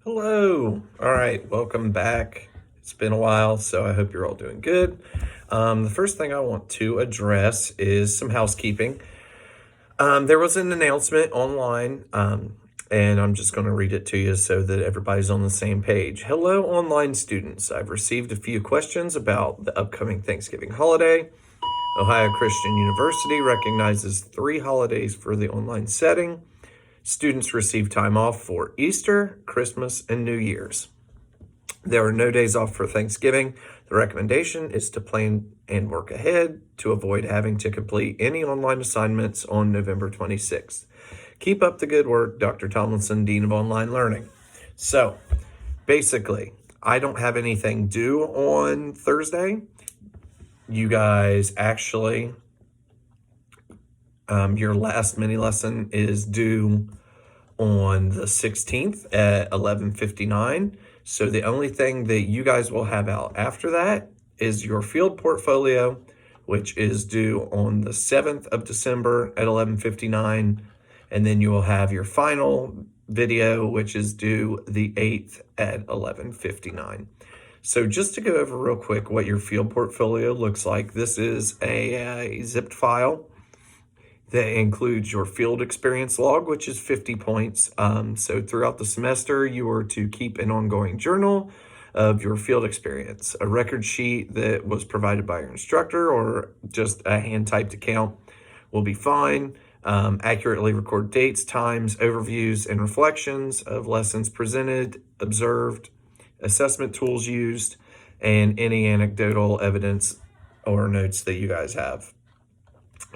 Hello. All right, welcome back. It's been a while, so I hope you're all doing good. The first thing I want to address is some housekeeping. There was an announcement online, and I'm just going to read it to you so that everybody's on the same page. Hello, online students. I've received a few questions about the upcoming Thanksgiving holiday. Ohio Christian University recognizes 3 holidays for the online setting. Students receive time off for Easter, Christmas, and New Year's. There are no days off for Thanksgiving. The recommendation is to plan and work ahead to avoid having to complete any online assignments on November 26th. Keep up the good work, Dr. Tomlinson, Dean of Online Learning. So, basically, I don't have anything due on Thursday. You guys actually your last mini lesson is due on the 16th at 11:59. So the only thing that you guys will have out after that is your field portfolio, which is due on the 7th of December at 11:59. And then you will have your final video, which is due the 8th at 11:59. So just to go over real quick what your field portfolio looks like, this is a zipped file that includes your field experience log, which is 50 points. So throughout the semester, you are to keep an ongoing journal of your field experience. A record sheet that was provided by your instructor or just a hand-typed account will be fine. Accurately record dates, times, overviews, and reflections of lessons presented, observed, assessment tools used, and any anecdotal evidence or notes that you guys have.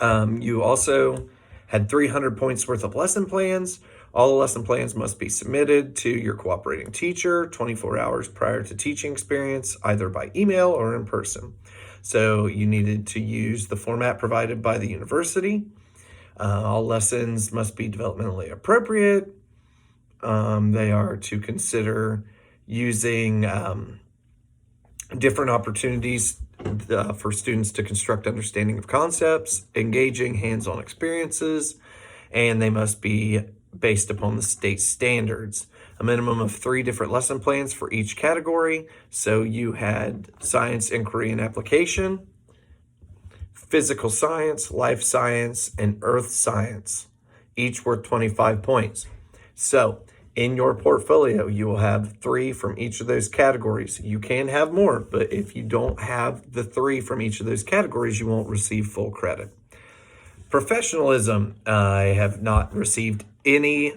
You also had 300 points worth of lesson plans. All the lesson plans must be submitted to your cooperating teacher 24 hours prior to teaching experience, either by email or in person. So you needed to use the format provided by the university. All lessons must be developmentally appropriate. They are to consider using different opportunities for students to construct understanding of concepts, engaging hands-on experiences, and they must be based upon the state standards. A minimum of 3 different lesson plans for each category. So you had science, inquiry, and application, physical science, life science, and earth science, each worth 25 points. So in your portfolio, you will have 3 from each of those categories. You can have more, but if you don't have the 3 from each of those categories, you won't receive full credit. Professionalism, I have not received any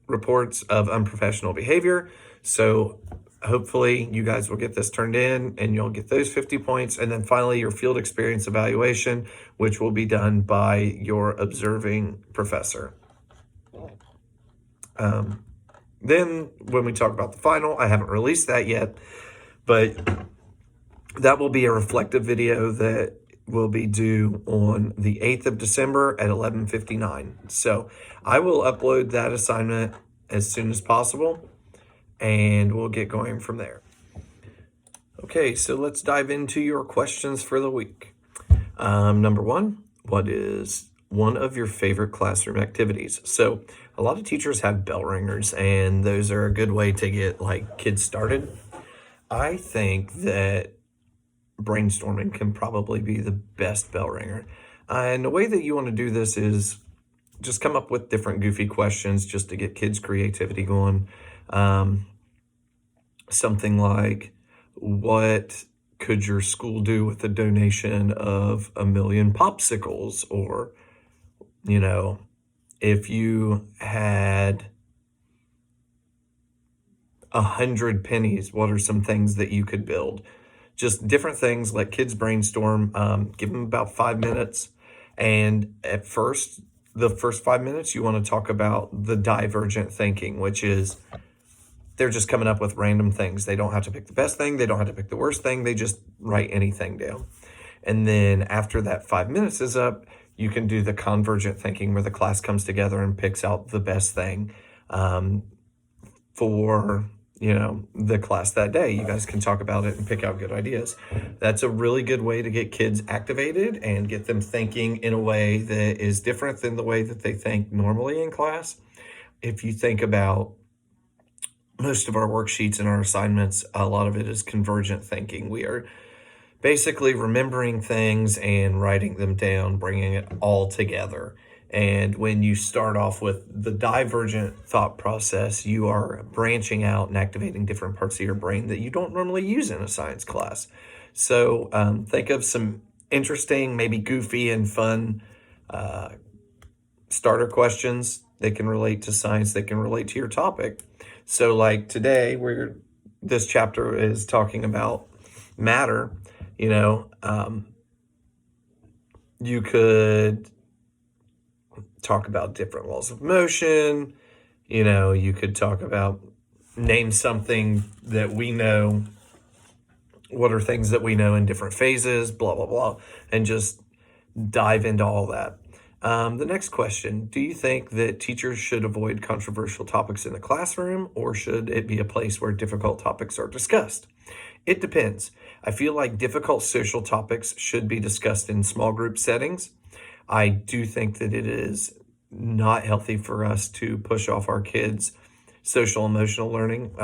reports of unprofessional behavior. So hopefully you guys will get this turned in and you'll get those 50 points. And then finally, your field experience evaluation, which will be done by your observing professor. Then when we talk about the final, I haven't released that yet, but that will be a reflective video that will be due on the 8th of December at 11:59. So I will upload that assignment as soon as possible and we'll get going from there. Okay, so let's dive into your questions for the week. Number 1, what is one of your favorite classroom activities? So a lot of teachers have bell ringers, and those are a good way to get kids started. I think that brainstorming can probably be the best bell ringer. And the way that you want to do this is just come up with different goofy questions just to get kids' creativity going. Something like, what could your school do with a donation of 1 million popsicles? Or, if you had 100 pennies, what are some things that you could build? Just different things. Let kids brainstorm. Give them about 5 minutes. And at first, the first 5 minutes, you want to talk about the divergent thinking, which is they're just coming up with random things. They don't have to pick the best thing. They don't have to pick the worst thing. They just write anything down. And then after that 5 minutes is up, you can do the convergent thinking where the class comes together and picks out the best thing for the class that day. You guys can talk about it and pick out good ideas. That's a really good way to get kids activated and get them thinking in a way that is different than the way that they think normally in class. if you think about most of our worksheets and our assignments, a lot of it is convergent thinking. We are basically remembering things and writing them down, bringing it all together. And when you start off with the divergent thought process, you are branching out and activating different parts of your brain that you don't normally use in a science class. So think of some interesting, maybe goofy and fun starter questions that can relate to science, that can relate to your topic. So, like today, this chapter is talking about matter. You know, you could talk about different laws of motion. You know, you could talk about name something that we know. What are things that we know in different phases, blah, blah, blah, and just dive into all that. The next question, do you think that teachers should avoid controversial topics in the classroom, or should it be a place where difficult topics are discussed? It depends. I feel like difficult social topics should be discussed in small group settings. I do think that it is not healthy for us to push off our kids' social emotional learning.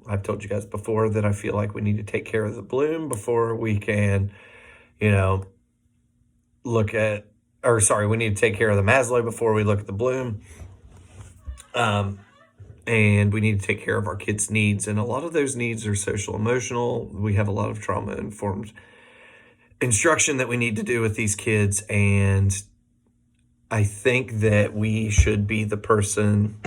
I've told you guys before that I feel like we need to take care of the bloom before we can, you know, we need to take care of the Maslow before we look at the bloom. And we need to take care of our kids' needs. And a lot of those needs are social emotional. We have a lot of trauma informed instruction that we need to do with these kids. And I think that we should be the person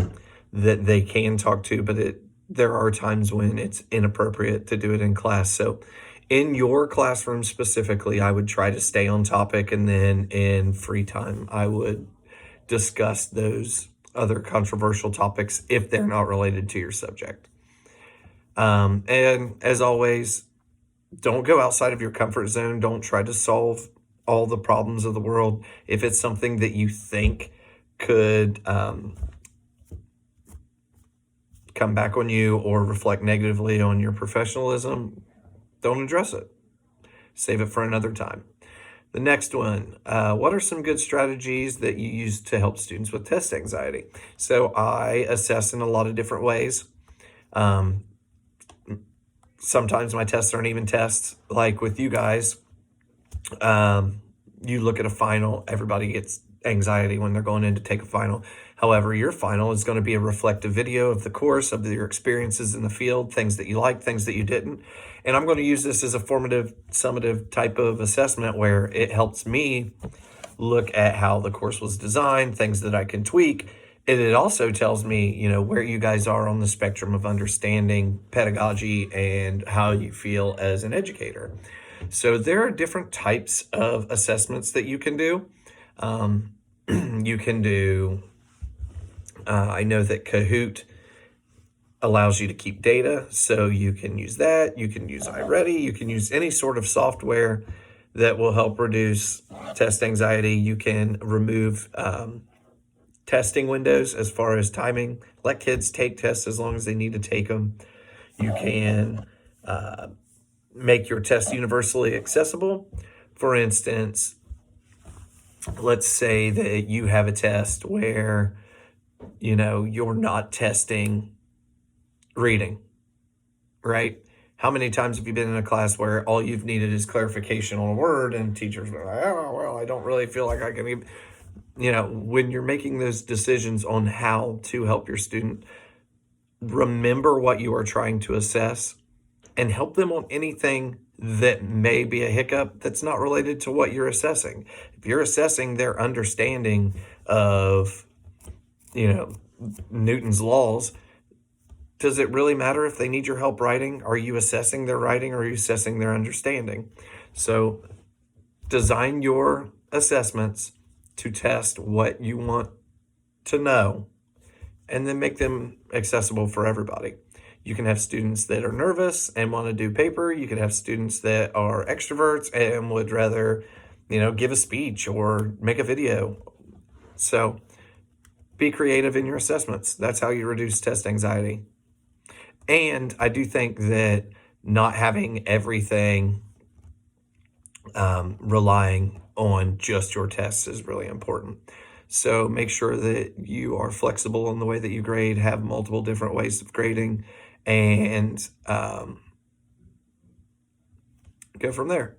that they can talk to, but there are times when it's inappropriate to do it in class. So in your classroom specifically, I would try to stay on topic, and then in free time, I would discuss those other controversial topics if they're not related to your subject. And as always, don't go outside of your comfort zone. Don't try to solve all the problems of the world. If it's something that you think could come back on you or reflect negatively on your professionalism, don't address it. Save it for another time. The next one, what are some good strategies that you use to help students with test anxiety? So I assess in a lot of different ways. Sometimes my tests aren't even tests. Like with you guys, you look at a final, everybody gets anxiety when they're going in to take a final. However, your final is going to be a reflective video of the course, of your experiences in the field, things that you liked, things that you didn't. And I'm going to use this as a formative, summative type of assessment where it helps me look at how the course was designed, things that I can tweak. And it also tells me, you know, where you guys are on the spectrum of understanding pedagogy and how you feel as an educator. So there are different types of assessments that you can do. You can do, I know that Kahoot allows you to keep data, so you can use that. You can use iReady. You can use any sort of software that will help reduce test anxiety. You can remove testing windows as far as timing. Let kids take tests as long as they need to take them. You can make your test universally accessible. For instance, let's say that you have a test where, you know, you're not testing reading, right? How many times have you been in a class where all you've needed is clarification on a word and teachers are like, oh, well, I don't really feel like I can even, you know, when you're making those decisions on how to help your student, remember what you are trying to assess and help them on anything that may be a hiccup that's not related to what you're assessing. If you're assessing their understanding of, you know, Newton's laws, does it really matter if they need your help writing? Are you assessing their writing or are you assessing their understanding? So design your assessments to test what you want to know and then make them accessible for everybody. You can have students that are nervous and want to do paper. You can have students that are extroverts and would rather, you know, give a speech or make a video. So be creative in your assessments. That's how you reduce test anxiety. And I do think that not having everything relying on just your tests is really important. So make sure that you are flexible in the way that you grade, have multiple different ways of grading, and go from there.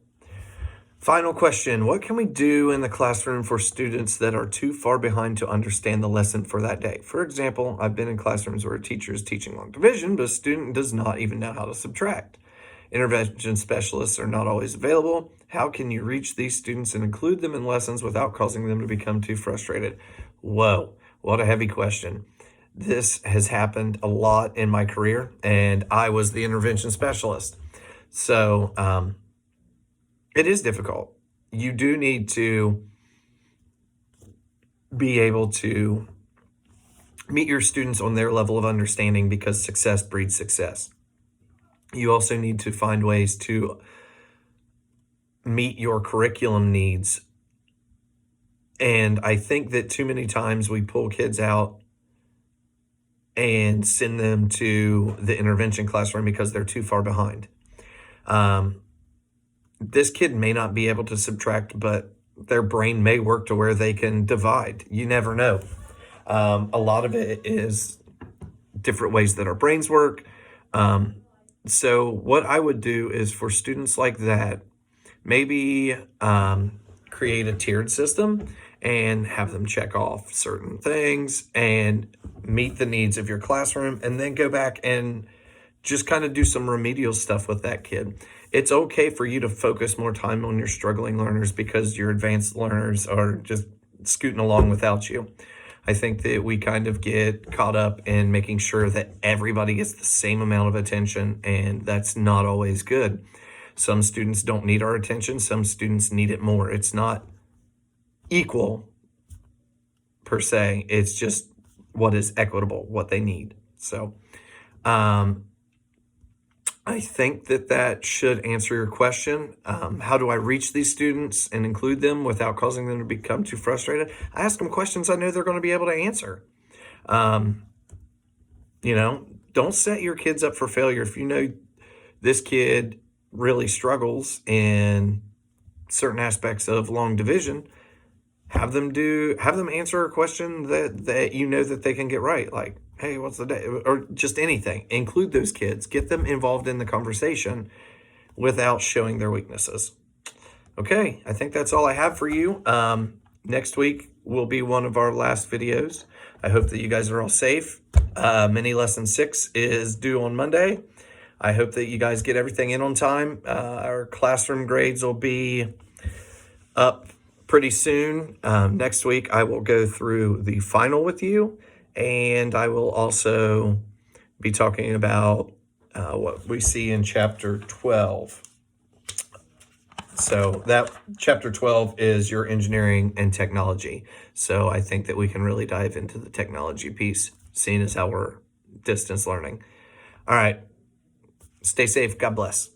Final question. What can we do in the classroom for students that are too far behind to understand the lesson for that day? For example, I've been in classrooms where a teacher is teaching long division, but a student does not even know how to subtract. Intervention specialists are not always available. How can you reach these students and include them in lessons without causing them to become too frustrated? Whoa, what a heavy question. This has happened a lot in my career, and I was the intervention specialist. So, it is difficult. You do need to be able to meet your students on their level of understanding because success breeds success. You also need to find ways to meet your curriculum needs. And I think that too many times we pull kids out and send them to the intervention classroom because they're too far behind. This kid may not be able to subtract, but their brain may work to where they can divide. You never know. A lot of it is different ways that our brains work. So what I would do is for students like that, maybe create a tiered system and have them check off certain things and meet the needs of your classroom, and then go back and just kind of do some remedial stuff with that kid. It's okay for you to focus more time on your struggling learners because your advanced learners are just scooting along without you. I think that we kind of get caught up in making sure that everybody gets the same amount of attention, and that's not always good. Some students don't need our attention. Some students need it more. It's not equal per se. It's just what is equitable, what they need. So, I think that should answer your question. How do I reach these students and include them without causing them to become too frustrated? I ask them questions I know they're going to be able to answer. Don't set your kids up for failure. If you know this kid really struggles in certain aspects of long division, have them answer a question that you know that they can get right. Like, hey, what's the day? Or just anything. Include those kids. Get them involved in the conversation without showing their weaknesses. Okay, I think that's all I have for you. Next week will be one of our last videos. I hope that you guys are all safe. Mini lesson 6 is due on Monday. I hope that you guys get everything in on time. Our classroom grades will be up pretty soon. Next week, I will go through the final with you, and I will also be talking about what we see in chapter 12. So that chapter 12 is your engineering and technology. So I think that we can really dive into the technology piece, seeing as how we're distance learning. All right. Stay safe. God bless.